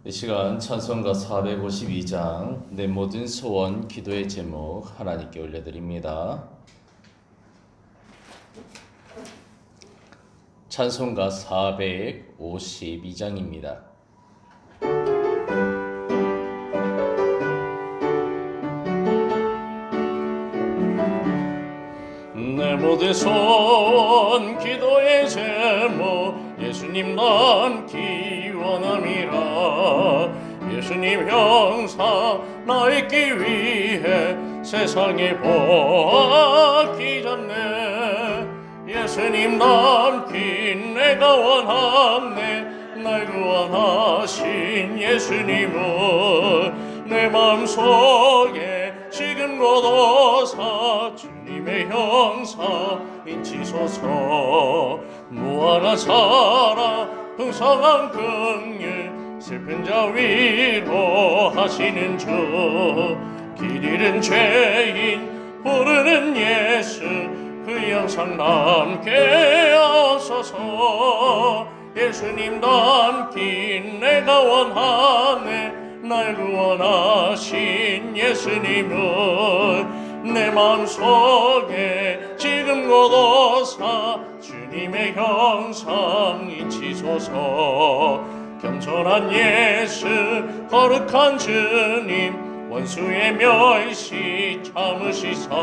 이 시간 찬송가 452장 내 모든 소원 기도의 제목 하나님께 올려드립니다. 찬송가 452장입니다. 내 모든 소원 기도의 제목 예수님 남기 원함이라. 예수님 형상 나 있기 위해 세상에 보기 전에 예수님 남긴 내가 원하네. 날 구원하신 예수님은 내 마음속에 지금 걷어사 주님의 형상 인치소서. 무한한 사랑 풍성한 긍휼 슬픈 자 위로하시는 주. 길 잃은 죄인 부르는 예수 그 형상 남게 하소서. 예수님 남긴 내가 원하네. 날 구원하신 예수님은 내 마음속에 지금 걷어사 주님의 형상 인치소서. 겸손한 예수 거룩한 주님 원수의 멸시 참으시사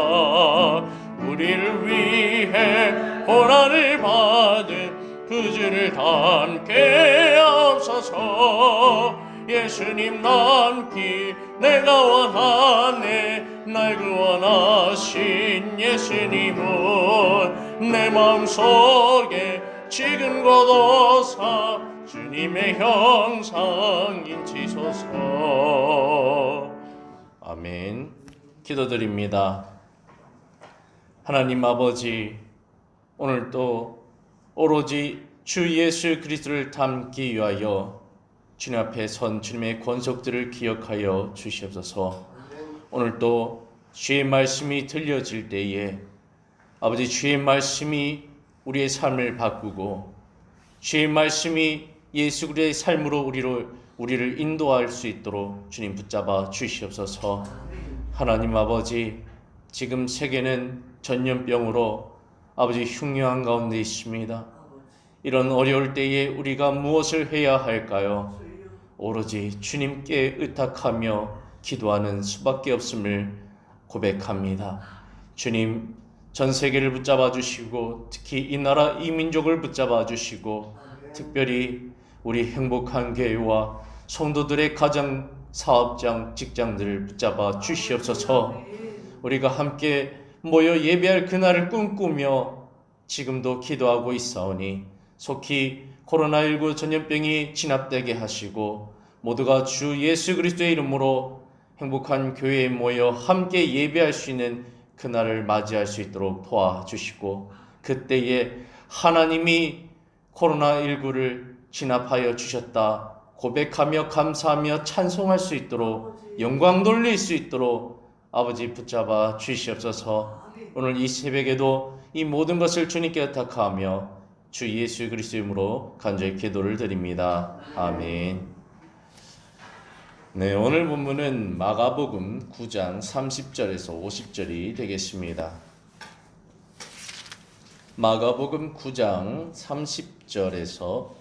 우리를 위해 고난을 받은 그 주를 닮게 하옵소서. 예수님 남기 내가 원하네. 날 구원하신 예수님은 내 마음속에 지금 걷어사 주님의 형상 인치소서. 아멘. 기도드립니다. 하나님 아버지, 오늘도 오로지 주 예수 그리스도를 닮기 위하여 주님 앞에 선 주님의 권속들을 기억하여 주시옵소서. 오늘도 주의 말씀이 들려질 때에 아버지 주의 말씀이 우리의 삶을 바꾸고 주의 말씀이 예수 그리스도의 삶으로 우리를 인도할 수 있도록 주님 붙잡아 주시옵소서. 하나님 아버지, 지금 세계는 전염병으로 아버지 흉흉한 가운데 있습니다. 이런 어려울 때에 우리가 무엇을 해야 할까요? 오로지 주님께 의탁하며 기도하는 수밖에 없음을 고백합니다. 주님, 전 세계를 붙잡아 주시고 특히 이 나라 이 민족을 붙잡아 주시고 특별히 우리 행복한 교회와 성도들의 가정, 사업장, 직장들을 붙잡아 주시옵소서. 우리가 함께 모여 예배할 그날을 꿈꾸며 지금도 기도하고 있사오니 속히 코로나19 전염병이 진압되게 하시고 모두가 주 예수 그리스도의 이름으로 행복한 교회에 모여 함께 예배할 수 있는 그날을 맞이할 수 있도록 도와주시고 그때에 하나님이 코로나19를 진압하여 주셨다 고백하며 감사하며 찬송할 수 있도록 영광 돌릴 수 있도록 아버지 붙잡아 주시옵소서. 오늘 이 새벽에도 이 모든 것을 주님께 의탁하며 주 예수 그리스도 이름으로 간절히 기도를 드립니다. 아멘. 네, 오늘 본문은 마가복음 9장 30절에서 50절이 되겠습니다. 마가복음 9장 30절에서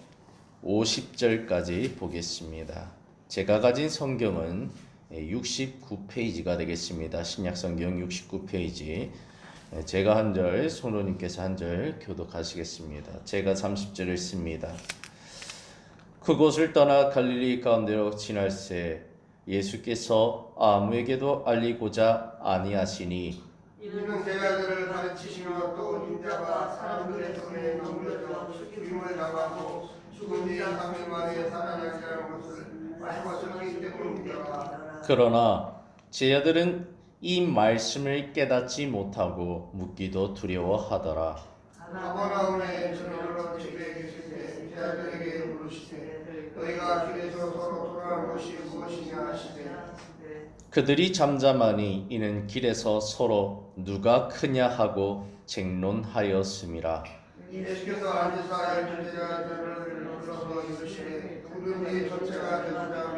50절까지 보겠습니다. 제가 가진 성경은 69페이지가 되겠습니다. 신약성경 69페이지. 제가 한 절, 손호님께서 한 절 교독하시겠습니다. 제가 30절을 씁니다. 그곳을 떠나 갈릴리 가운데로 지날새 예수께서 아무에게도 알리고자 아니하시니 이는 제자들을 가르치시며 또 인자가 사람들의 손에 넘겨져 죽임을 당하고 죽은 뒤 3일 만에 살아나리라는 것을 말씀하셨기 때문이다. 그러나 제자들은 이 말씀을 깨닫지 못하고 묻기도 두려워하더라. 가버나움에 저녁으로 집에 계실 때 제자들에게 물으시되 너희가 길에서 서로 돌아온 것이 무엇이냐 하시되 그들이 잠잠하니 이는 길에서 서로 누가 크냐 하고 쟁론하였음이라. 예수께서 앉으사 열두 제자들을 불러서 이르시되 누구든지 전체가 되고자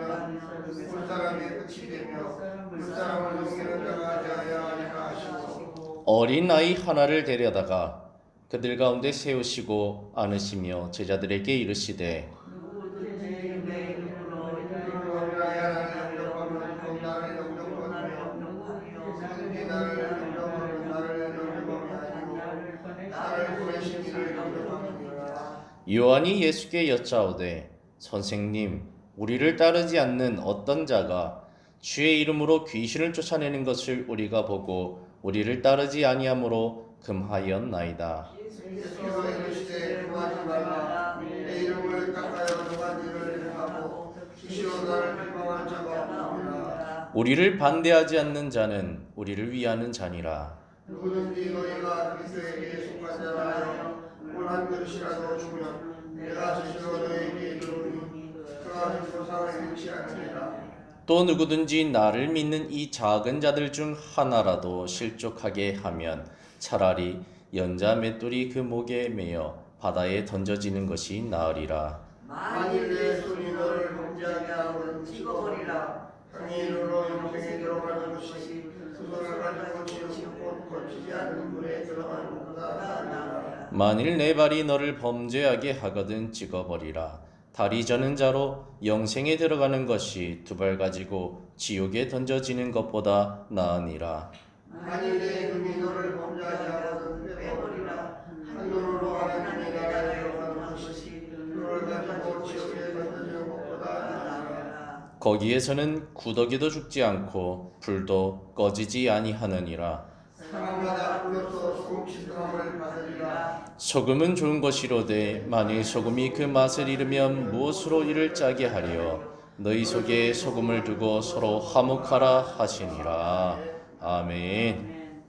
어린 아이 하나를 데려다가 그들 가운데 세우시고 안으시며 제자들에게 이르시되 누구든지 내 이름으로 너를 나를 영접하면 또 나를 영접하며 누구든지 나를 영접하면 나를 영접함이 아니고 나를 보내신 이를 영접함이니라. 요한이 예수께 여짜오되 선생님 우리를 따르지 않는 어떤 자가 주의 이름으로 귀신을 쫓아내는 것을 우리가 보고 우리를 따르지 아니하므로 금하였나이다. 예수께서 이르시되 금하지 말라. 내 이름을 닦아여 누가 너를 하고 수시로 나를 비방할 자가 없느니라. 우리를 반대하지 않는 자는 우리를 위하는 자니라. 누구든지 너희가 그리스도에게 속한 자라여 물한 그릇이라도 주면 내가 스스로 너희에게 이르노니 그가 보상을 잃지 않으리라. 또 누구든지 나를 믿는 이 작은 자들 중 하나라도 실족하게 하면 차라리 연자 맷돌이 그 목에 매어 바다에 던져지는 것이 나으리라. 만일 내 손이 너를 범죄하게 하면 찍어버리라. 강인으로 영생에 들어가는 것이 두 손을 가지고 지금 거치지 않는 물에 들어가는 것보다 나으리라. 만일 내 발이 너를 범죄하게 하거든 찍어버리라. 다리 저는 자로 영생에 들어가는 것이 두 발 가지고 지옥에 던져지는 것보다 나으니라. 만일 내 눈이 너를 범죄하게 하거든 빼버리라. 한 눈으로 하나님의 나라에 들어가는 것이 눈을 가지고 지옥에 던져지는 것보다 나으리라. 거기에서는 구더기도 죽지 않고 불도 꺼지지 아니하느니라. 사람마다 불로서 소금 씻음을 받으리라. 소금은 좋은 것이로되 만일 소금이 그 맛을 잃으면 무엇으로 이를 짜게 하리요. 너희 속에 소금을 두고 서로 화목하라 하시니라. 아멘.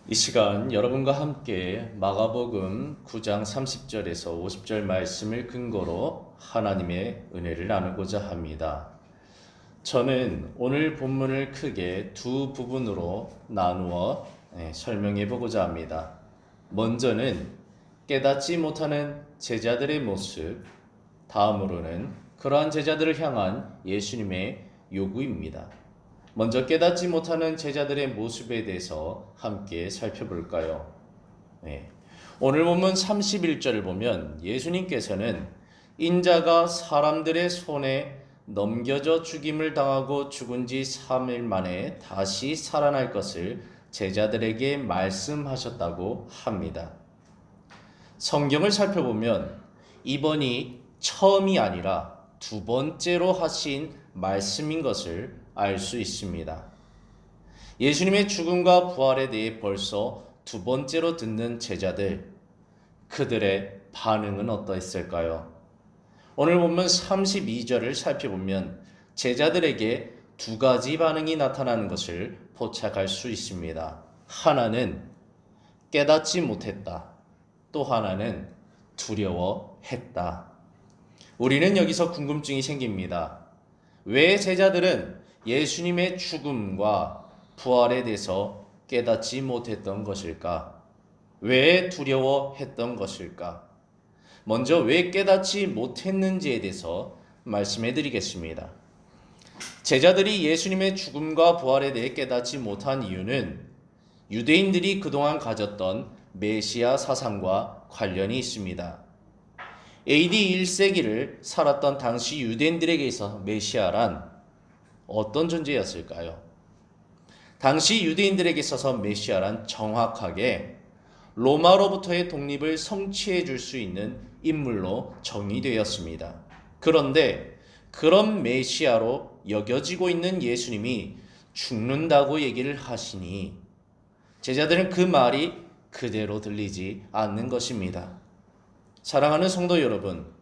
이 시간 여러분과 함께 마가복음 9장 30절에서 50절 말씀을 근거로 하나님의 은혜를 나누고자 합니다. 저는 오늘 본문을 크게 두 부분으로 나누어 설명해 보고자 합니다. 먼저는 깨닫지 못하는 제자들의 모습, 다음으로는 그러한 제자들을 향한 예수님의 요구입니다. 먼저 깨닫지 못하는 제자들의 모습에 대해서 함께 살펴볼까요? 오늘 본문 31절을 보면 예수님께서는 인자가 사람들의 손에 넘겨져 죽임을 당하고 죽은 지 3일 만에 다시 살아날 것을 제자들에게 말씀하셨다고 합니다. 성경을 살펴보면 이번이 처음이 아니라 두 번째로 하신 말씀인 것을 알 수 있습니다. 예수님의 죽음과 부활에 대해 벌써 두 번째로 듣는 제자들, 그들의 반응은 어떠했을까요? 오늘 본문 32절을 살펴보면 제자들에게 두 가지 반응이 나타나는 것을 포착할 수 있습니다. 하나는 깨닫지 못했다. 또 하나는 두려워했다. 우리는 여기서 궁금증이 생깁니다. 왜 제자들은 예수님의 죽음과 부활에 대해서 깨닫지 못했던 것일까? 왜 두려워했던 것일까? 먼저 왜 깨닫지 못했는지에 대해서 말씀해 드리겠습니다. 제자들이 예수님의 죽음과 부활에 대해 깨닫지 못한 이유는 유대인들이 그동안 가졌던 메시아 사상과 관련이 있습니다. AD 1세기를 살았던 당시 유대인들에게 있어 메시아란 어떤 존재였을까요? 당시 유대인들에게 있어서 메시아란 정확하게 로마로부터의 독립을 성취해 줄 수 있는 인물로 정의되었습니다. 그런데 그런 메시아로 여겨지고 있는 예수님이 죽는다고 얘기를 하시니 제자들은 그 말이 그대로 들리지 않는 것입니다. 사랑하는 성도 여러분,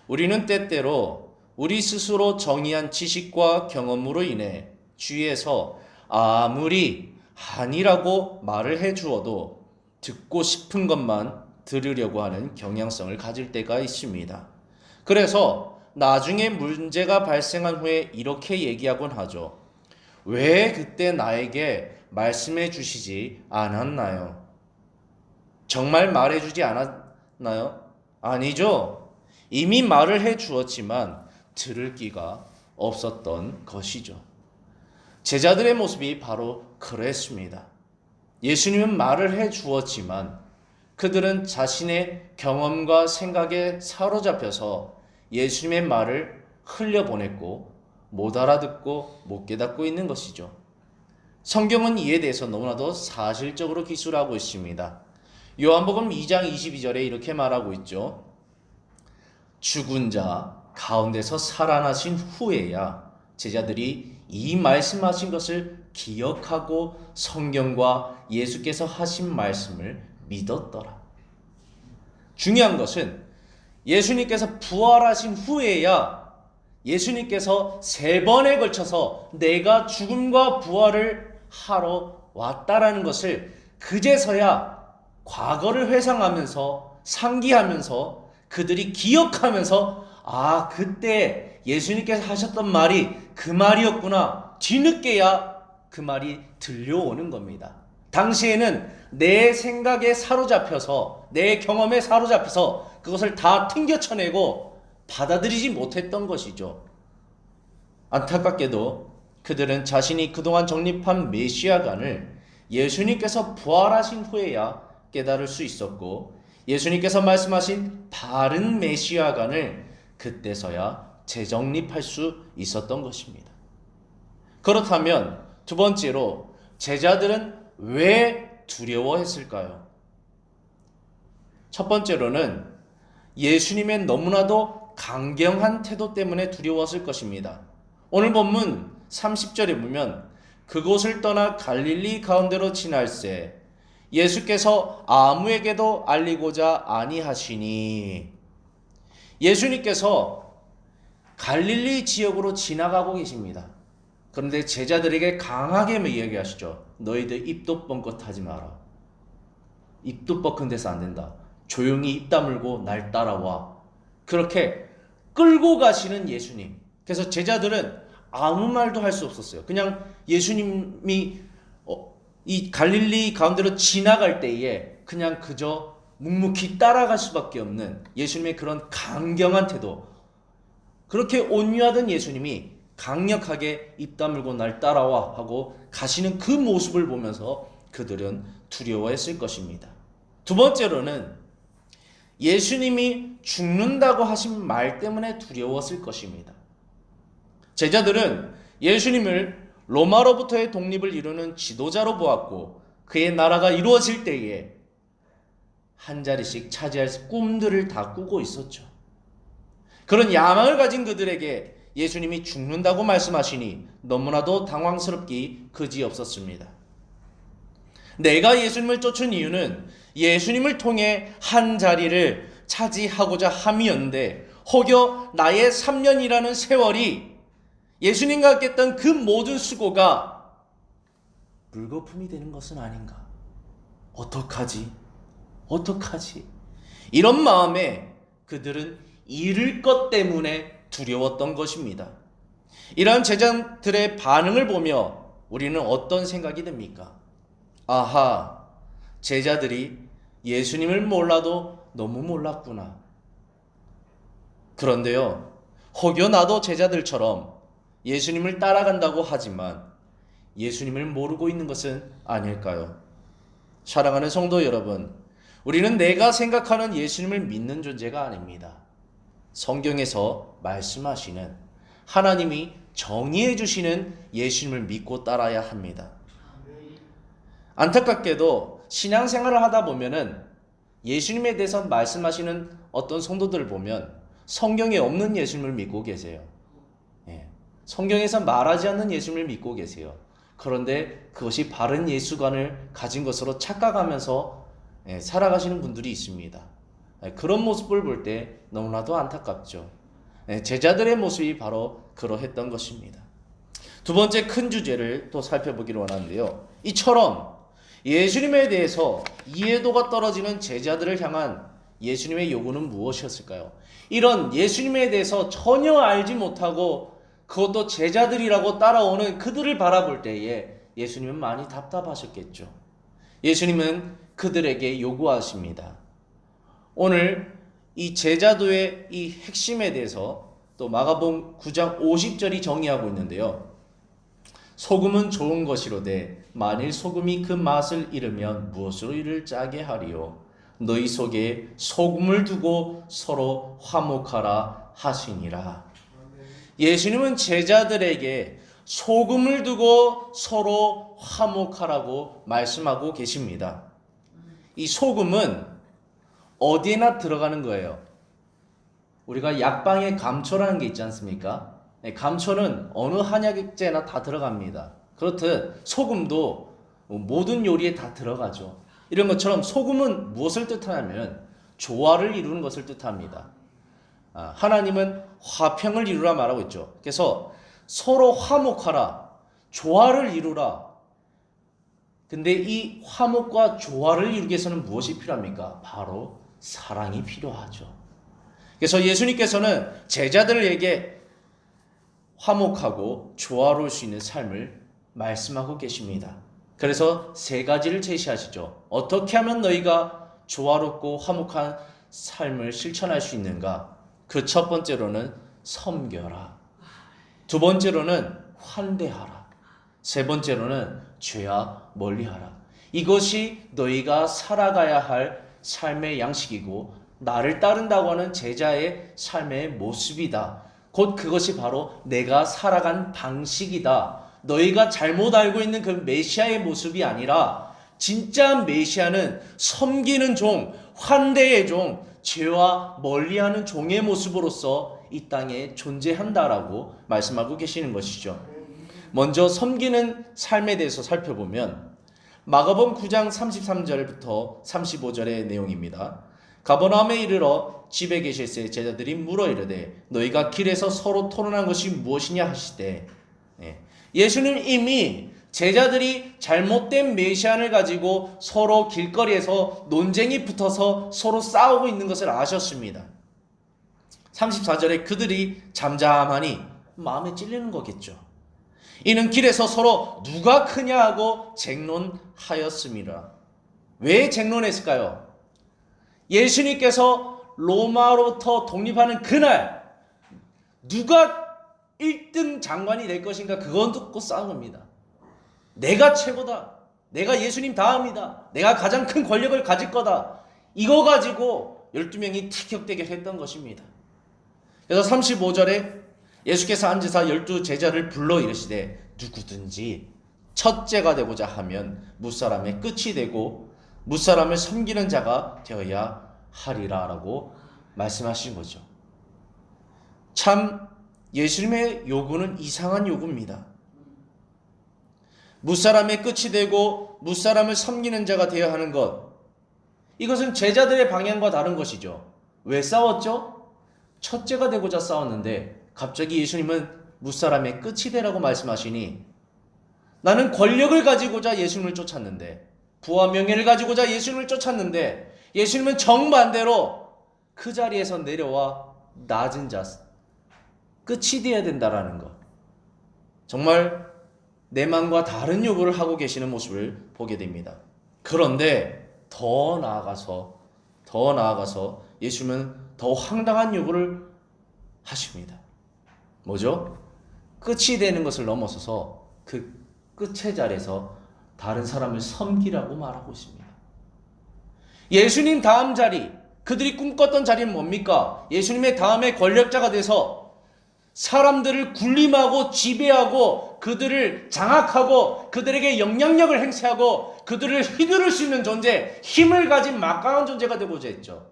우리는 때때로 우리 스스로 정의한 지식과 경험으로 인해 주위에서 아무리 아니라고 말을 해주어도 듣고 싶은 것만 들으려고 하는 경향성을 가질 때가 있습니다. 그래서 나중에 문제가 발생한 후에 이렇게 얘기하곤 하죠. 왜 그때 나에게 말씀해 주시지 않았나요? 정말 말해주지 않았나요? 아니죠. 이미 말을 해 주었지만 들을 기가 없었던 것이죠. 제자들의 모습이 바로 그랬습니다. 예수님은 말을 해 주었지만 그들은 자신의 경험과 생각에 사로잡혀서 예수님의 말을 흘려보냈고 못 알아듣고 못 깨닫고 있는 것이죠. 성경은 이에 대해서 너무나도 사실적으로 기술하고 있습니다. 요한복음 2장 22절에 이렇게 말하고 있죠. 죽은 자 가운데서 살아나신 후에야 제자들이 이 말씀하신 것을 기억하고 성경과 예수께서 하신 말씀을 믿었더라. 중요한 것은 예수님께서 부활하신 후에야 예수님께서 3번에 걸쳐서 내가 죽음과 부활을 하러 왔다라는 것을 그제서야 과거를 회상하면서 상기하면서 그들이 기억하면서 그때 예수님께서 하셨던 말이 그 말이었구나. 뒤늦게야 그 말이 들려오는 겁니다. 당시에는 내 생각에 사로잡혀서 내 경험에 사로잡혀서 그것을 다 튕겨쳐내고 받아들이지 못했던 것이죠. 안타깝게도 그들은 자신이 그동안 정립한 메시아관을 예수님께서 부활하신 후에야 깨달을 수 있었고 예수님께서 말씀하신 바른 메시아관을 그때서야 재정립할 수 있었던 것입니다. 그렇다면 두 번째로 제자들은 왜 두려워했을까요? 첫 번째로는 예수님의 너무나도 강경한 태도 때문에 두려웠을 것입니다. 오늘 본문 30절에 보면 그곳을 떠나 갈릴리 가운데로 지날새 예수께서 아무에게도 알리고자 아니하시니 예수님께서 갈릴리 지역으로 지나가고 계십니다. 그런데 제자들에게 강하게 이야기하시죠. 너희들 입도 뻥끗하지 마라. 입도 뻗은 데서 안 된다. 조용히 입 다물고 날 따라와. 그렇게 끌고 가시는 예수님. 그래서 제자들은 아무 말도 할 수 없었어요. 그냥 예수님이 이 갈릴리 가운데로 지나갈 때에 그냥 그저 묵묵히 따라갈 수밖에 없는 예수님의 그런 강경한 태도. 그렇게 온유하던 예수님이 강력하게 입 다물고 날 따라와 하고 가시는 그 모습을 보면서 그들은 두려워했을 것입니다. 두 번째로는 예수님이 죽는다고 하신 말 때문에 두려웠을 것입니다. 제자들은 예수님을 로마로부터의 독립을 이루는 지도자로 보았고 그의 나라가 이루어질 때에 한 자리씩 차지할 꿈들을 다 꾸고 있었죠. 그런 야망을 가진 그들에게 예수님이 죽는다고 말씀하시니 너무나도 당황스럽기 그지없었습니다. 내가 예수님을 쫓은 이유는 예수님을 통해 한 자리를 차지하고자 함이었는데 혹여 나의 3년이라는 세월이 예수님과 함께 했던 그 모든 수고가 물거품이 되는 것은 아닌가? 어떡하지? 이런 마음에 그들은 잃을 것 때문에 두려웠던 것입니다. 이러한 제자들의 반응을 보며 우리는 어떤 생각이 듭니까? 아하, 제자들이 예수님을 몰라도 너무 몰랐구나. 그런데요, 혹여 나도 제자들처럼 예수님을 따라간다고 하지만 예수님을 모르고 있는 것은 아닐까요? 사랑하는 성도 여러분, 우리는 내가 생각하는 예수님을 믿는 존재가 아닙니다. 성경에서 말씀하시는 하나님이 정의해 주시는 예수님을 믿고 따라야 합니다. 안타깝게도 신앙생활을 하다 보면은 예수님에 대해서 말씀하시는 어떤 성도들을 보면 성경에 없는 예수님을 믿고 계세요. 성경에서 말하지 않는 예수님을 믿고 계세요. 그런데 그것이 바른 예수관을 가진 것으로 착각하면서 살아가시는 분들이 있습니다. 그런 모습을 볼 때 너무나도 안타깝죠. 제자들의 모습이 바로 그러했던 것입니다. 두 번째 큰 주제를 또 살펴보기로 원하는데요. 이처럼 예수님에 대해서 이해도가 떨어지는 제자들을 향한 예수님의 요구는 무엇이었을까요? 이런 예수님에 대해서 전혀 알지 못하고 그것도 제자들이라고 따라오는 그들을 바라볼 때에 예수님은 많이 답답하셨겠죠. 예수님은 그들에게 요구하십니다. 오늘 이 제자도의 이 핵심에 대해서 또 마가복음 9장 50절이 정의하고 있는데요. 소금은 좋은 것이로되 만일 소금이 그 맛을 잃으면 무엇으로 이를 짜게 하리요. 너희 속에 소금을 두고 서로 화목하라 하시니라. 예수님은 제자들에게 소금을 두고 서로 화목하라고 말씀하고 계십니다. 이 소금은 어디에나 들어가는 거예요. 우리가 약방에 감초라는 게 있지 않습니까? 감초는 어느 한약재나 다 들어갑니다. 그렇듯 소금도 모든 요리에 다 들어가죠. 이런 것처럼 소금은 무엇을 뜻하냐면 조화를 이루는 것을 뜻합니다. 하나님은 화평을 이루라 말하고 있죠. 그래서 서로 화목하라, 조화를 이루라. 근데 이 화목과 조화를 이루기 위해서는 무엇이 필요합니까? 바로 사랑이 필요하죠. 그래서 예수님께서는 제자들에게 화목하고 조화로울 수 있는 삶을 말씀하고 계십니다. 그래서 세 가지를 제시하시죠. 어떻게 하면 너희가 조화롭고 화목한 삶을 실천할 수 있는가? 그 첫 번째로는 섬겨라. 두 번째로는 환대하라. 세 번째로는 죄와 멀리하라. 이것이 너희가 살아가야 할 삶의 양식이고 나를 따른다고 하는 제자의 삶의 모습이다. 곧 그것이 바로 내가 살아간 방식이다. 너희가 잘못 알고 있는 그 메시아의 모습이 아니라 진짜 메시아는 섬기는 종, 환대의 종, 죄와 멀리하는 종의 모습으로서 이 땅에 존재한다라고 말씀하고 계시는 것이죠. 먼저 섬기는 삶에 대해서 살펴보면 마가복음 9장 33절부터 35절의 내용입니다. 가버나움에 이르러 집에 계실새 제자들이 물어 이르되 너희가 길에서 서로 토론한 것이 무엇이냐 하시되, 예수님 이미 제자들이 잘못된 메시안을 가지고 서로 길거리에서 논쟁이 붙어서 서로 싸우고 있는 것을 아셨습니다. 34절에 그들이 잠잠하니 마음에 찔리는 거겠죠. 이는 길에서 서로 누가 크냐 하고 쟁론하였습니다. 왜 쟁론했을까요? 예수님께서 로마로부터 독립하는 그날 누가 1등 장관이 될 것인가 그건 듣고 싸운 겁니다. 내가 최고다. 내가 예수님 다음이다. 내가 가장 큰 권력을 가질 거다. 이거 가지고 12명이 티격태격했던 것입니다. 그래서 35절에 예수께서 앉으사 12제자를 불러 이르시되 누구든지 첫째가 되고자 하면 무사람의 끝이 되고 무사람을 섬기는 자가 되어야 하리라 라고 말씀하신 거죠. 참 예수님의 요구는 이상한 요구입니다. 무사람의 끝이 되고 무사람을 섬기는 자가 되어야 하는 것, 이것은 제자들의 방향과 다른 것이죠. 왜 싸웠죠? 첫째가 되고자 싸웠는데 갑자기 예수님은 무사람의 끝이 되라고 말씀하시니 나는 권력을 가지고자 예수님을 쫓았는데, 부와 명예를 가지고자 예수님을 쫓았는데 예수님은 정반대로 그 자리에서 내려와 낮은 자, 끝이 되어야 된다라는 것. 정말 내 마음과 다른 요구를 하고 계시는 모습을 보게 됩니다. 그런데 더 나아가서 예수님은 더 황당한 요구를 하십니다. 뭐죠? 끝이 되는 것을 넘어서서 그 끝의 자리에서 다른 사람을 섬기라고 말하고 있습니다. 예수님 다음 자리, 그들이 꿈꿨던 자리는 뭡니까? 예수님의 다음에 권력자가 돼서 사람들을 군림하고 지배하고 그들을 장악하고 그들에게 영향력을 행사하고 그들을 휘두를 수 있는 존재, 힘을 가진 막강한 존재가 되고자 했죠.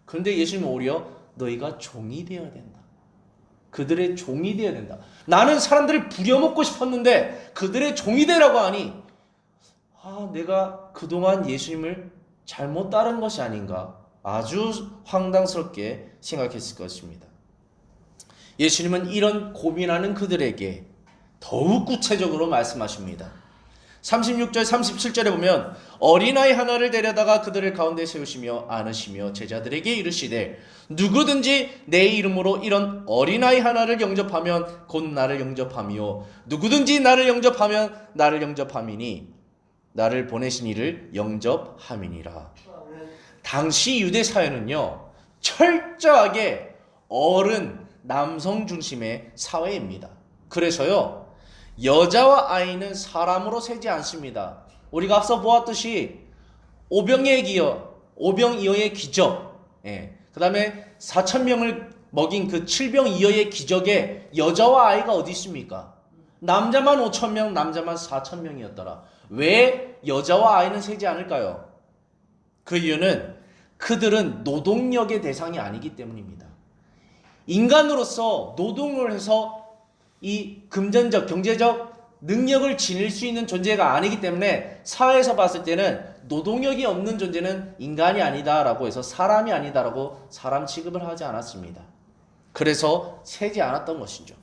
그런데 예수님은 오히려 너희가 종이 되어야 된다. 그들의 종이 되어야 된다. 나는 사람들을 부려먹고 싶었는데 그들의 종이 되라고 하니 내가 그동안 예수님을 잘못 따른 것이 아닌가 아주 황당스럽게 생각했을 것입니다. 예수님은 이런 고민하는 그들에게 더욱 구체적으로 말씀하십니다. 36절 37절에 보면 어린아이 하나를 데려다가 그들을 가운데 세우시며 안으시며 제자들에게 이르시되 누구든지 내 이름으로 이런 어린아이 하나를 영접하면 곧 나를 영접하며 누구든지 나를 영접하면 나를 영접함이니 나를 보내신 이를 영접함이니라. 당시 유대 사회는요 철저하게 어른 남성 중심의 사회입니다. 그래서요 여자와 아이는 사람으로 세지 않습니다. 우리가 앞서 보았듯이 오병이어의 기적, 그 다음에 4,000명을 먹인 그 7병이어의 기적에 여자와 아이가 어디 있습니까? 남자만 5,000명, 남자만 4,000명이었더라. 왜 여자와 아이는 세지 않을까요? 그 이유는 그들은 노동력의 대상이 아니기 때문입니다. 인간으로서 노동을 해서 이 금전적, 경제적 능력을 지닐 수 있는 존재가 아니기 때문에 사회에서 봤을 때는 노동력이 없는 존재는 인간이 아니다라고 해서 사람이 아니다라고 사람 취급을 하지 않았습니다. 그래서 세지 않았던 것이죠.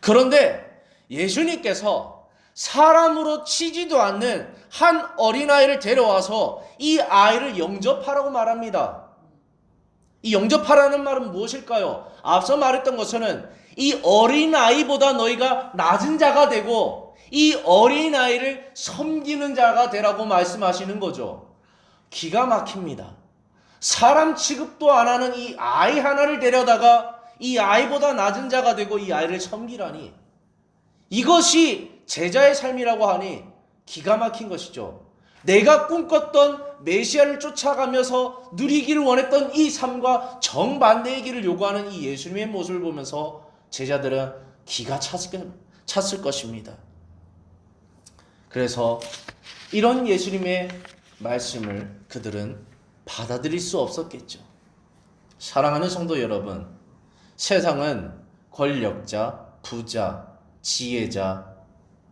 그런데 예수님께서 사람으로 치지도 않는 한 어린아이를 데려와서 이 아이를 영접하라고 말합니다. 이 영접하라는 말은 무엇일까요? 앞서 말했던 것은 이 어린아이보다 너희가 낮은 자가 되고 이 어린아이를 섬기는 자가 되라고 말씀하시는 거죠. 기가 막힙니다. 사람 취급도 안 하는 이 아이 하나를 데려다가 이 아이보다 낮은 자가 되고 이 아이를 섬기라니, 이것이 제자의 삶이라고 하니 기가 막힌 것이죠. 내가 꿈꿨던 메시아를 쫓아가면서 누리기를 원했던 이 삶과 정반대의 길을 요구하는 이 예수님의 모습을 보면서 제자들은 기가 찼을 것입니다. 그래서 이런 예수님의 말씀을 그들은 받아들일 수 없었겠죠. 사랑하는 성도 여러분, 세상은 권력자, 부자, 지혜자,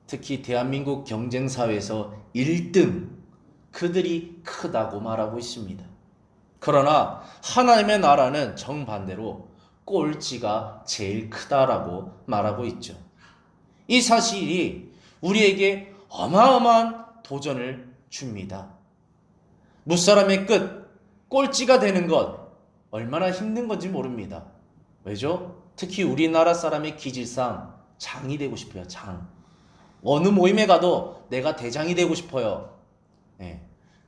특히 대한민국 경쟁사회에서 1등, 그들이 크다고 말하고 있습니다. 그러나 하나님의 나라는 정반대로 꼴찌가 제일 크다라고 말하고 있죠. 이 사실이 우리에게 어마어마한 도전을 줍니다. 무사람의 끝, 꼴찌가 되는 것 얼마나 힘든 건지 모릅니다. 왜죠? 특히 우리나라 사람의 기질상 장이 되고 싶어요. 장. 어느 모임에 가도 내가 대장이 되고 싶어요.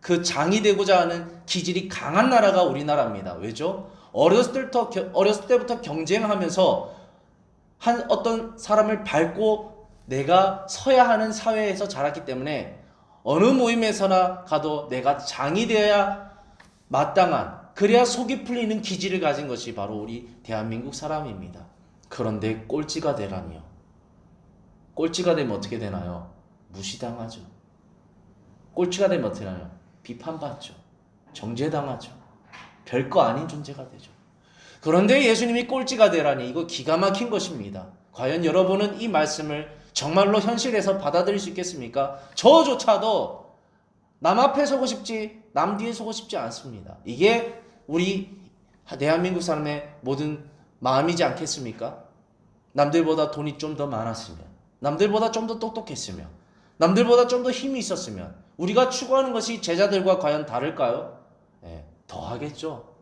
그 장이 되고자 하는 기질이 강한 나라가 우리나라입니다. 왜죠? 어렸을 때부터 경쟁하면서 한 어떤 사람을 밟고 내가 서야 하는 사회에서 자랐기 때문에 어느 모임에서나 가도 내가 장이 되어야 마땅한, 그래야 속이 풀리는 기질을 가진 것이 바로 우리 대한민국 사람입니다. 그런데 꼴찌가 되라니요. 꼴찌가 되면 어떻게 되나요? 무시당하죠. 꼴찌가 되면 어떻게 되나요? 비판받죠. 정죄당하죠. 별거 아닌 존재가 되죠. 그런데 예수님이 꼴찌가 되라니, 이거 기가 막힌 것입니다. 과연 여러분은 이 말씀을 정말로 현실에서 받아들일 수 있겠습니까? 저조차도 남 앞에 서고 싶지 남 뒤에 서고 싶지 않습니다. 이게 우리 대한민국 사람의 모든 마음이지 않겠습니까? 남들보다 돈이 좀 더 많았으면, 남들보다 좀 더 똑똑했으면, 남들보다 좀 더 힘이 있었으면 우리가 추구하는 것이 제자들과 과연 다를까요? 더 하겠죠.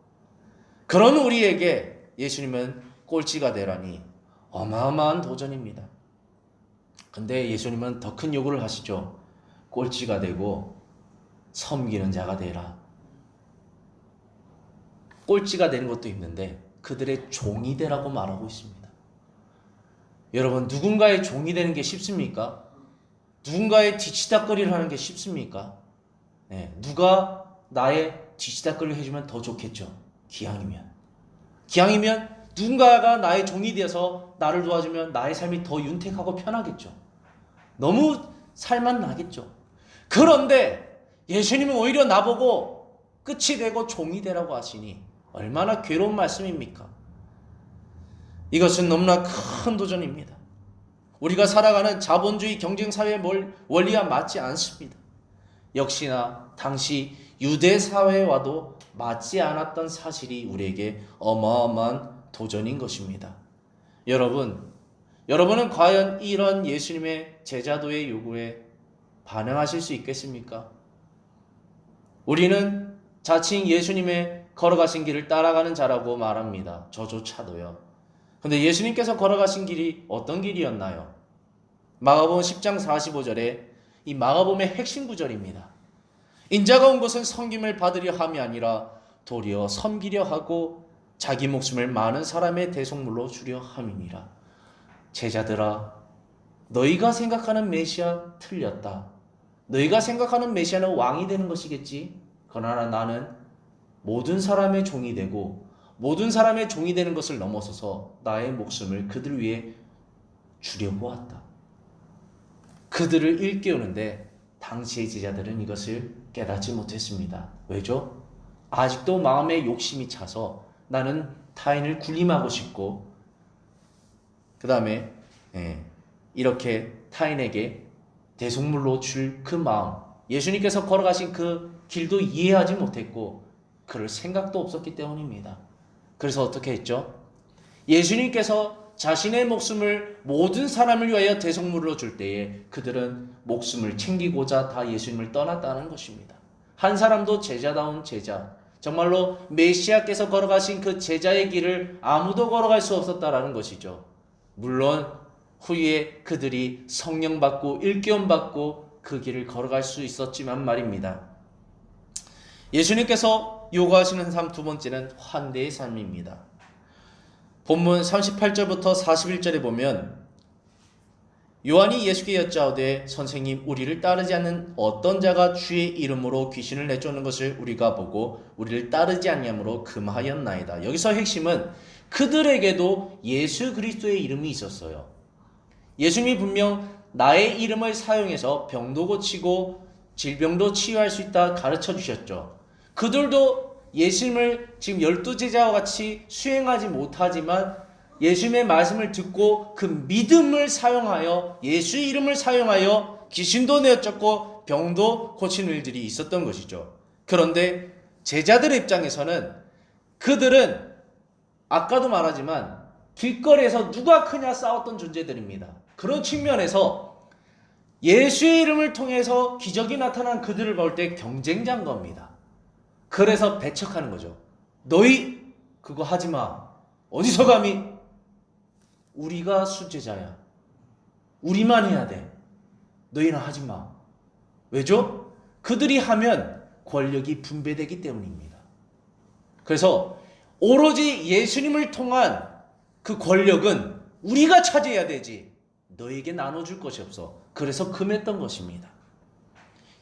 그런 우리에게 예수님은 꼴찌가 되라니 어마어마한 도전입니다. 근데 예수님은 더 큰 요구를 하시죠. 꼴찌가 되고 섬기는 자가 되라. 꼴찌가 되는 것도 힘든데 그들의 종이 되라고 말하고 있습니다. 여러분, 누군가의 종이 되는 게 쉽습니까? 누군가의 뒤치다꺼리를 하는 게 쉽습니까? 누가 나의 뒤치다꺼리를 해주면 더 좋겠죠. 기왕이면 누군가가 나의 종이 되어서 나를 도와주면 나의 삶이 더 윤택하고 편하겠죠. 너무 살만 나겠죠. 그런데 예수님은 오히려 나보고 끝이 되고 종이 되라고 하시니 얼마나 괴로운 말씀입니까? 이것은 너무나 큰 도전입니다. 우리가 살아가는 자본주의 경쟁사회의 원리와 맞지 않습니다. 역시나 당시 유대 사회와도 맞지 않았던 사실이 우리에게 어마어마한 도전인 것입니다. 여러분은 과연 이런 예수님의 제자도의 요구에 반응하실 수 있겠습니까? 우리는 자칭 예수님의 걸어가신 길을 따라가는 자라고 말합니다. 저조차도요. 근데 예수님께서 걸어가신 길이 어떤 길이었나요? 마가복음 10장 45절에 이 마가복음의 핵심 구절입니다. 인자가 온 것은 섬김을 받으려 함이 아니라 도리어 섬기려 하고 자기 목숨을 많은 사람의 대속물로 주려 함이니라. 제자들아, 너희가 생각하는 메시아 틀렸다. 너희가 생각하는 메시아는 왕이 되는 것이겠지. 그러나 나는 모든 사람의 종이 되고 모든 사람의 종이 되는 것을 넘어서서 나의 목숨을 그들 위해 주려고 왔다. 그들을 일깨우는데 당시의 제자들은 이것을 깨닫지 못했습니다. 왜죠? 아직도 마음에 욕심이 차서 나는 타인을 군림하고 싶고 그 다음에 이렇게 타인에게 대속물로 줄 그 마음, 예수님께서 걸어가신 그 길도 이해하지 못했고 그럴 생각도 없었기 때문입니다. 그래서 어떻게 했죠? 예수님께서 자신의 목숨을 모든 사람을 위하여 대속물로 줄 때에 그들은 목숨을 챙기고자 다 예수님을 떠났다는 것입니다. 한 사람도 제자다운 제자, 정말로 메시아께서 걸어가신 그 제자의 길을 아무도 걸어갈 수 없었다라는 것이죠. 물론 후에 그들이 성령 받고 일깨움 받고 그 길을 걸어갈 수 있었지만 말입니다. 예수님께서 요구하시는 삶 두 번째는 환대의 삶입니다. 본문 38절부터 41절에 보면 요한이 예수께 여짜오되 선생님 우리를 따르지 않는 어떤 자가 주의 이름으로 귀신을 내쫓는 것을 우리가 보고 우리를 따르지 아니하므로 금하였나이다. 여기서 핵심은 그들에게도 예수 그리스도의 이름이 있었어요. 예수님이 분명 나의 이름을 사용해서 병도 고치고 질병도 치유할 수 있다 가르쳐 주셨죠. 그들도 예수님을 지금 12제자와 같이 수행하지 못하지만 예수님의 말씀을 듣고 그 믿음을 사용하여 예수의 이름을 사용하여 귀신도 내어쫓고 병도 고치는 일들이 있었던 것이죠. 그런데 제자들의 입장에서는 그들은 아까도 말하지만 길거리에서 누가 크냐 싸웠던 존재들입니다. 그런 측면에서 예수의 이름을 통해서 기적이 나타난 그들을 볼 때 경쟁자인 겁니다. 그래서 배척하는 거죠. 너희 그거 하지 마. 어디서 감히? 우리가 수제자야. 우리만 해야 돼. 너희는 하지 마. 왜죠? 그들이 하면 권력이 분배되기 때문입니다. 그래서 오로지 예수님을 통한 그 권력은 우리가 차지해야 되지 너에게 나눠줄 것이 없어. 그래서 금했던 것입니다.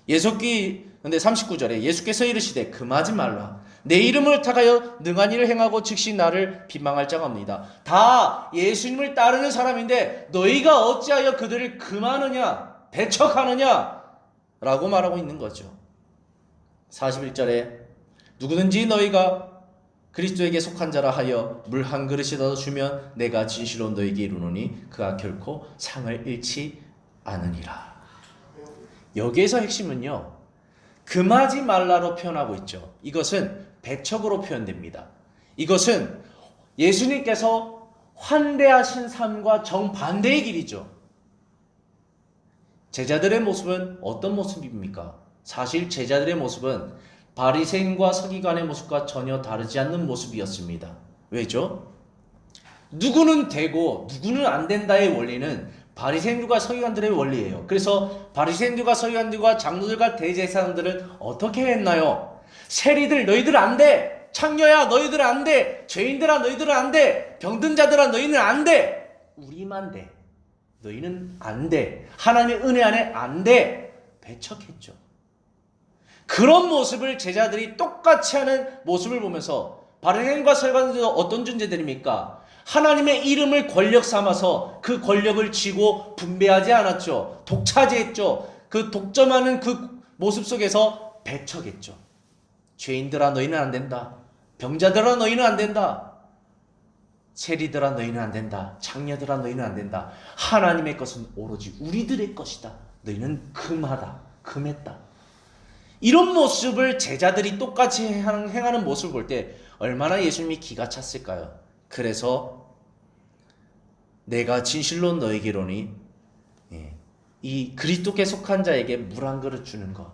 근데 39절에 예수께서 이르시되 금하지 말라. 내 이름을 택하여 능한 일을 행하고 즉시 나를 비방할 자가 없느니라. 다 예수님을 따르는 사람인데 너희가 어찌하여 그들을 금하느냐 배척하느냐 라고 말하고 있는 거죠. 41절에 누구든지 너희가 그리스도에게 속한 자라 하여 물 한 그릇이라도 주면 내가 진실로 너에게 이르노니 그가 결코 상을 잃지 않으니라. 여기에서 핵심은요, 금하지 말라로 표현하고 있죠. 이것은 배척으로 표현됩니다. 이것은 예수님께서 환대하신 삶과 정반대의 길이죠. 제자들의 모습은 어떤 모습입니까? 사실 제자들의 모습은 바리새인과 서기관의 모습과 전혀 다르지 않는 모습이었습니다. 왜죠? 누구는 되고 누구는 안 된다의 원리는 바리새인들과 서기관들의 원리예요. 그래서 바리새인들과 서기관들과 장로들과 대제사장들은 어떻게 했나요? 세리들 너희들 안 돼. 창녀야 너희들 안 돼. 죄인들아 너희들은 안 돼. 병든 자들아 너희는 안 돼. 우리만 돼. 너희는 안 돼. 하나님의 은혜 안에 안 돼. 배척했죠. 그런 모습을 제자들이 똑같이 하는 모습을 보면서 바리새인과 서기관들은 어떤 존재들입니까? 하나님의 이름을 권력 삼아서 그 권력을 쥐고 분배하지 않았죠. 독차지했죠. 그 독점하는 그 모습 속에서 배척했죠. 죄인들아 너희는 안 된다. 병자들아 너희는 안 된다. 세리들아 너희는 안 된다. 창녀들아 너희는 안 된다. 하나님의 것은 오로지 우리들의 것이다. 너희는 금하다. 금했다. 이런 모습을 제자들이 똑같이 행하는 모습을 볼 때 얼마나 예수님이 기가 찼을까요? 그래서 내가 진실로 너에게 이르노니 이 그리스도께 속한 자에게 물 한 그릇 주는 것,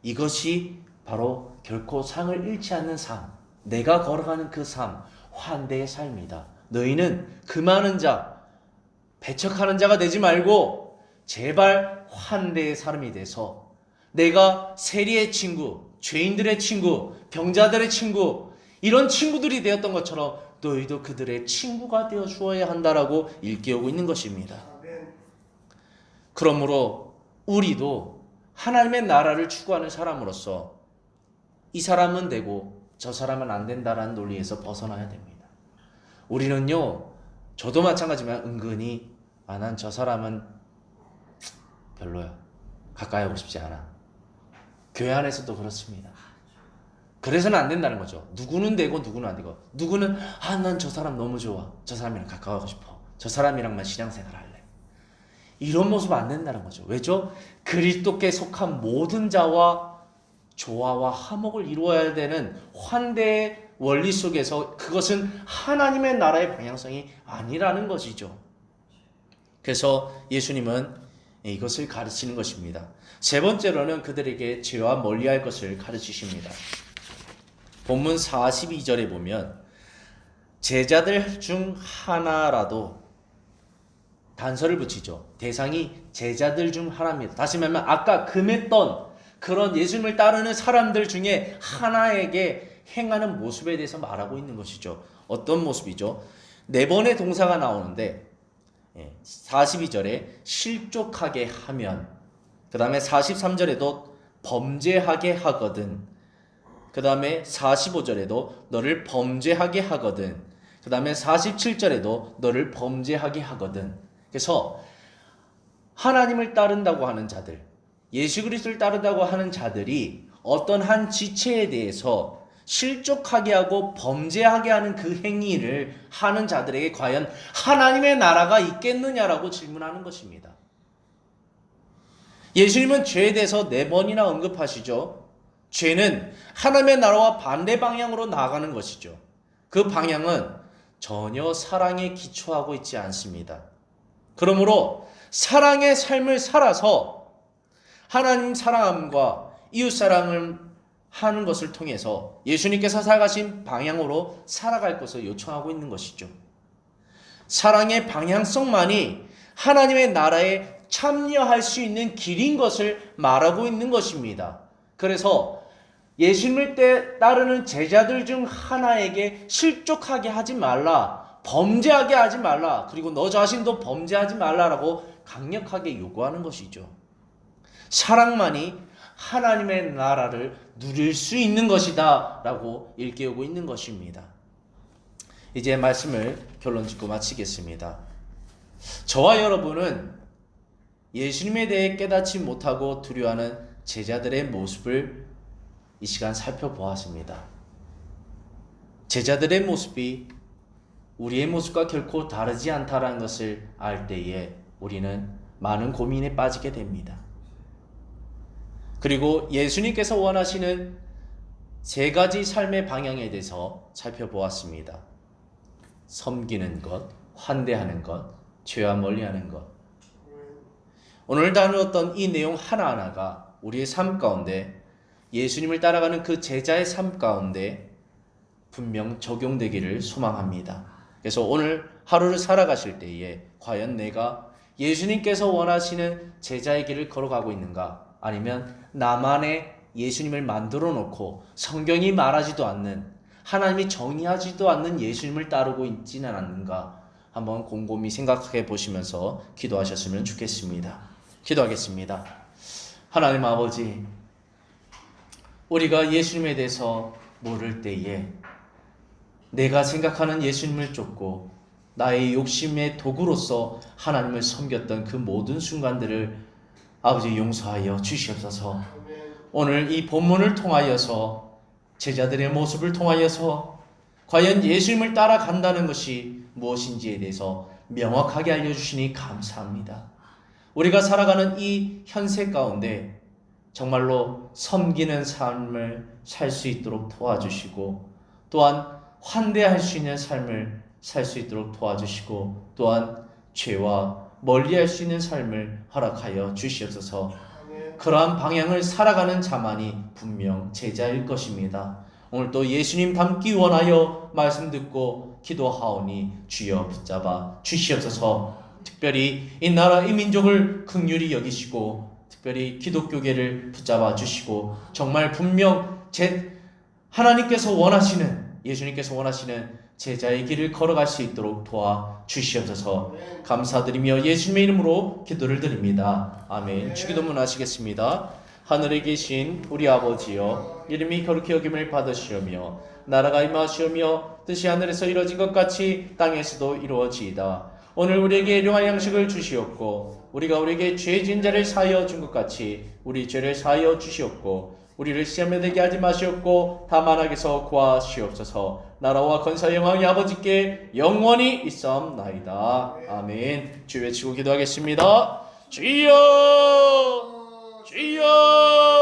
이것이 바로 결코 상을 잃지 않는 삶, 내가 걸어가는 그 삶, 환대의 삶이다. 너희는 금하는 자, 배척하는 자가 되지 말고 제발 환대의 사람이 돼서 내가 세리의 친구, 죄인들의 친구, 병자들의 친구, 이런 친구들이 되었던 것처럼 너희도 그들의 친구가 되어 주어야 한다라고 일깨우고 있는 것입니다. 그러므로 우리도 하나님의 나라를 추구하는 사람으로서 이 사람은 되고 저 사람은 안 된다라는 논리에서 벗어나야 됩니다. 우리는요, 저도 마찬가지지만 은근히 난 저 사람은 별로야. 가까이 하고 싶지 않아. 교회 안에서도 그렇습니다. 그래서는 안 된다는 거죠. 누구는 되고 누구는 안 되고, 누구는 난 저 사람 너무 좋아. 저 사람이랑 가까워하고 싶어. 저 사람이랑만 신앙생활 할래. 이런 모습 안 된다는 거죠. 왜죠? 그리스도께 속한 모든 자와 조화와 화목을 이루어야 되는 환대의 원리 속에서 그것은 하나님의 나라의 방향성이 아니라는 것이죠. 그래서 예수님은 이것을 가르치는 것입니다. 세 번째로는 그들에게 죄와 멀리할 것을 가르치십니다. 본문 42절에 보면 제자들 중 하나라도 단서를 붙이죠. 대상이 제자들 중 하나입니다. 다시 말하면 아까 금했던 그런 예수님을 따르는 사람들 중에 하나에게 행하는 모습에 대해서 말하고 있는 것이죠. 어떤 모습이죠? 네 번의 동사가 나오는데 42절에 실족하게 하면, 그 다음에 43절에도 범죄하게 하거든, 그 다음에 45절에도 너를 범죄하게 하거든, 그 다음에 47절에도 너를 범죄하게 하거든. 그래서 하나님을 따른다고 하는 자들, 예수 그리스도를 따른다고 하는 자들이 어떤 한 지체에 대해서 실족하게 하고 범죄하게 하는 그 행위를 하는 자들에게 과연 하나님의 나라가 있겠느냐라고 질문하는 것입니다. 예수님은 죄에 대해서 4번이나 언급하시죠. 죄는 하나님의 나라와 반대 방향으로 나아가는 것이죠. 그 방향은 전혀 사랑에 기초하고 있지 않습니다. 그러므로 사랑의 삶을 살아서 하나님 사랑함과 이웃 사랑을 하는 것을 통해서 예수님께서 살아가신 방향으로 살아갈 것을 요청하고 있는 것이죠. 사랑의 방향성만이 하나님의 나라에 참여할 수 있는 길인 것을 말하고 있는 것입니다. 그래서 예수님을 따르는 제자들 중 하나에게 실족하게 하지 말라, 범죄하게 하지 말라, 그리고 너 자신도 범죄하지 말라라고 강력하게 요구하는 것이죠. 사랑만이 하나님의 나라를 누릴 수 있는 것이다 라고 일깨우고 있는 것입니다. 이제 말씀을 결론 짓고 마치겠습니다. 저와 여러분은 예수님에 대해 깨닫지 못하고 두려워하는 제자들의 모습을 이 시간 살펴보았습니다. 제자들의 모습이 우리의 모습과 결코 다르지 않다는 것을 알 때에 우리는 많은 고민에 빠지게 됩니다. 그리고 예수님께서 원하시는 3가지 삶의 방향에 대해서 살펴보았습니다. 섬기는 것, 환대하는 것, 죄와 멀리하는 것. 오늘 다루었던 이 내용 하나하나가 우리의 삶 가운데, 예수님을 따라가는 그 제자의 삶 가운데 분명 적용되기를 소망합니다. 그래서 오늘 하루를 살아가실 때에 과연 내가 예수님께서 원하시는 제자의 길을 걸어가고 있는가, 아니면 나만의 예수님을 만들어 놓고 성경이 말하지도 않는, 하나님이 정의하지도 않는 예수님을 따르고 있지는 않는가, 한번 곰곰이 생각해 보시면서 기도하셨으면 좋겠습니다. 기도하겠습니다. 하나님 아버지, 우리가 예수님에 대해서 모를 때에 내가 생각하는 예수님을 쫓고 나의 욕심의 도구로서 하나님을 섬겼던 그 모든 순간들을 아버지 용서하여 주시옵소서. 오늘 이 본문을 통하여서 제자들의 모습을 통하여서 과연 예수님을 따라간다는 것이 무엇인지에 대해서 명확하게 알려주시니 감사합니다. 우리가 살아가는 이 현세 가운데 정말로 섬기는 삶을 살 수 있도록 도와주시고, 또한 환대할 수 있는 삶을 살 수 있도록 도와주시고, 또한 죄와 멀리할 수 있는 삶을 허락하여 주시옵소서. 그러한 방향을 살아가는 자만이 분명 제자일 것입니다. 오늘도 예수님 닮기 원하여 말씀 듣고 기도하오니 주여 붙잡아 주시옵소서. 특별히 이 나라 이 민족을 긍휼히 여기시고 특별히 기독교계를 붙잡아 주시고, 정말 분명 하나님께서 원하시는, 예수님께서 원하시는 제자의 길을 걸어갈 수 있도록 도와 주시옵소서. 감사드리며 예수님의 이름으로 기도를 드립니다. 아멘. 주기도문 하시겠습니다. 하늘에 계신 우리 아버지여, 이름이 거룩히 여김을 받으시오며 나라가 임하시오며 뜻이 하늘에서 이루어진 것 같이 땅에서도 이루어지이다. 오늘 우리에게 일용할 양식을 주시옵고 우리가 우리에게 죄 지은 자를 사하여 준 것 같이 우리 죄를 사하여 주시옵고 우리를 시험에 들게 하지 마시옵고 다만 악에서 구하시옵소서. 나라와 권세 영광이 아버지께 영원히 있사옵나이다. 아멘. 주 외치고 기도하겠습니다. 주여 주여